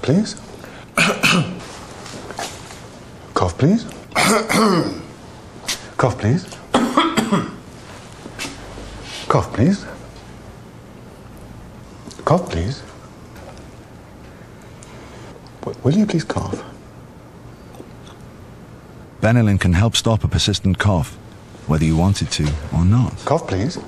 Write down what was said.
please. Cough, please. Cough, please. Cough, please. Cough, please. Will you please cough? Benylin can help stop a persistent cough, whether you want it to or not. Cough, please.